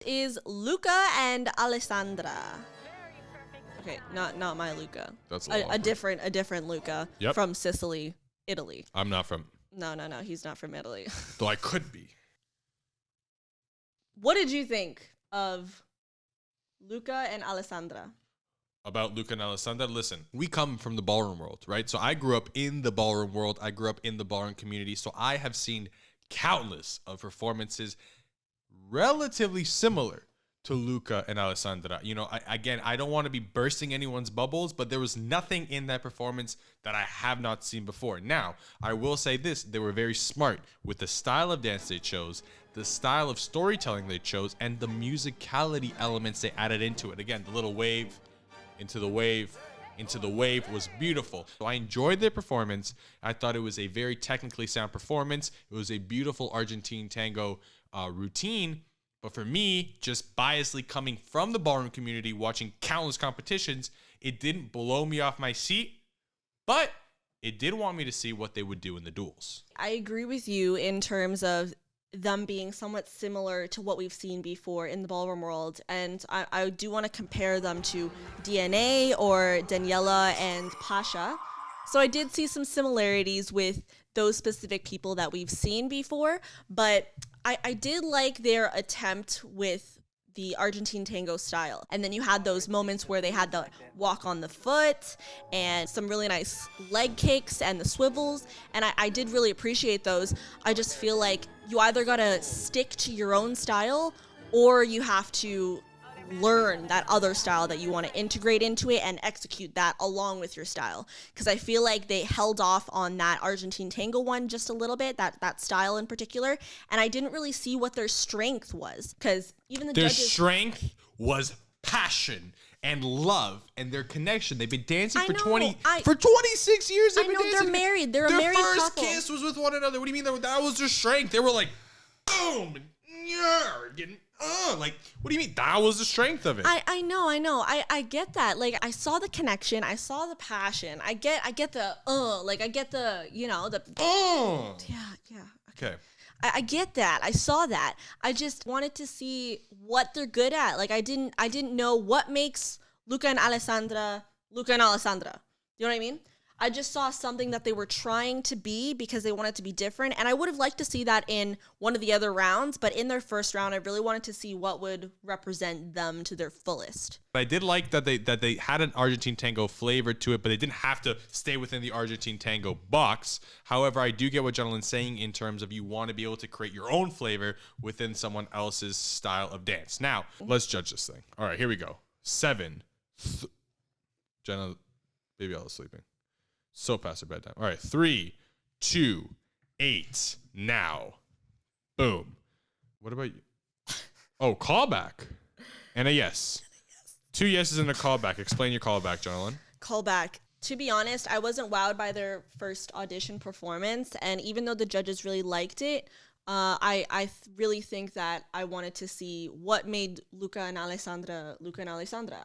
Is Luca and Alessandra. Okay, not my Luca. That's a different Luca from Sicily, Italy. I'm not from. No, he's not from Italy. Though I could be. What did you think of Luca and Alessandra? About Luca and Alessandra, listen, we come from the ballroom world, right? So I grew up in the ballroom world. I grew up in the ballroom community. So I have seen countless of performances relatively similar to Luca and Alessandra. You know, I don't want to be bursting anyone's bubbles, but there was nothing in that performance that I have not seen before. Now, I will say this, they were very smart with the style of dance they chose, the style of storytelling they chose, and the musicality elements they added into it. Again, the little wave, into the wave, into the wave was beautiful. So I enjoyed their performance. I thought it was a very technically sound performance. It was a beautiful Argentine tango routine. But for me, just biasly coming from the ballroom community, watching countless competitions, it didn't blow me off my seat, but it did want me to see what they would do in the duels. I agree with you in terms of them being somewhat similar to what we've seen before in the ballroom world. And I do want to compare them to DNA or Daniela and Pasha. So I did see some similarities with those specific people that we've seen before, but I did like their attempt with the Argentine tango style. And then you had those moments where they had the walk on the foot and some really nice leg kicks and the swivels. And I did really appreciate those. I just feel like you either gotta stick to your own style or you have to learn that other style that you want to integrate into it and execute that along with your style. Because I feel like they held off on that Argentine tango one just a little bit, that style in particular, and I didn't really see what their strength was. Because even the judges... Their strength was passion and love and their connection. They've been dancing for 26 years. I know, they're married. They're a married couple. Their first kiss was with one another. What do you mean that was their strength? They were like, boom, getting... like, what do you mean? That was the strength of it. I know. I get that. Like, I saw the connection. I saw the passion. I get the, like, I get the, you know, the, yeah. Okay. I get that. I saw that. I just wanted to see what they're good at. Like, I didn't know what makes Luca and Alessandra. You know what I mean? I just saw something that they were trying to be because they wanted to be different. And I would have liked to see that in one of the other rounds. But in their first round, I really wanted to see what would represent them to their fullest. I did like that they had an Argentine tango flavor to it, but they didn't have to stay within the Argentine tango box. However, I do get what Jenalyn's saying in terms of you want to be able to create your own flavor within someone else's style of dance. Now, let's judge this thing. All right, here we go. 7. Jenna, baby, I was sleeping. So past her bedtime. All right, 3, 2, 8. Now, boom. What about you? Oh, callback and a yes. 2 yeses and a callback. Explain your callback, Jenalyn. Callback. To be honest, I wasn't wowed by their first audition performance, and even though the judges really liked it, I really think that I wanted to see what made Luca and Alessandra.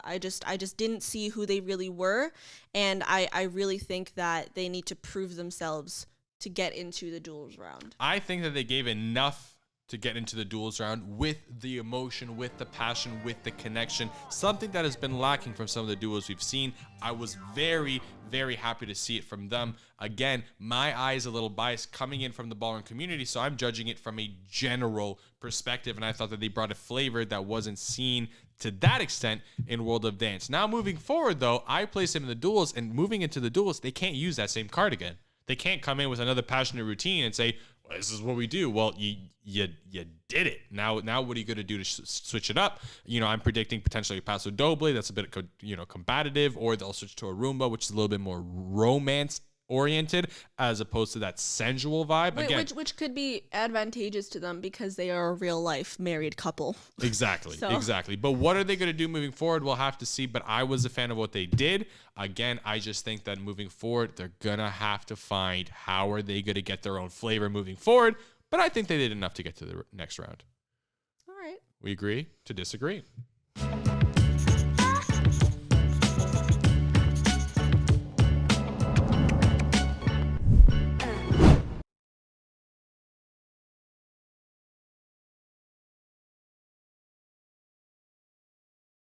I just didn't see who they really were, and I really think that they need to prove themselves to get into the duels round. I think that they gave enough to get into the duels round with the emotion, with the passion, with the connection, something that has been lacking from some of the duels we've seen. I was very, very happy to see it from them. Again, my eye is a little biased coming in from the ballroom community, so I'm judging it from a general perspective, and I thought that they brought a flavor that wasn't seen to that extent in World of Dance. Now, moving forward, though, I place them in the duels, and moving into the duels, they can't use that same card again. They can't come in with another passionate routine and say, well, this is what we do. Well, you did it. Now what are you going to do to switch it up? You know, I'm predicting potentially a Paso Doble. That's a bit, combative, or they'll switch to a Rumba, which is a little bit more romance oriented as opposed to that sensual vibe. Again, which could be advantageous to them because they are a real life married couple. Exactly. Exactly. But what are they going to do moving forward? We'll have to see. But I was a fan of what they did. Again, I just think that moving forward, they're going to have to find how are they going to get their own flavor moving forward. But I think they did enough to get to the next round. All right. We agree to disagree.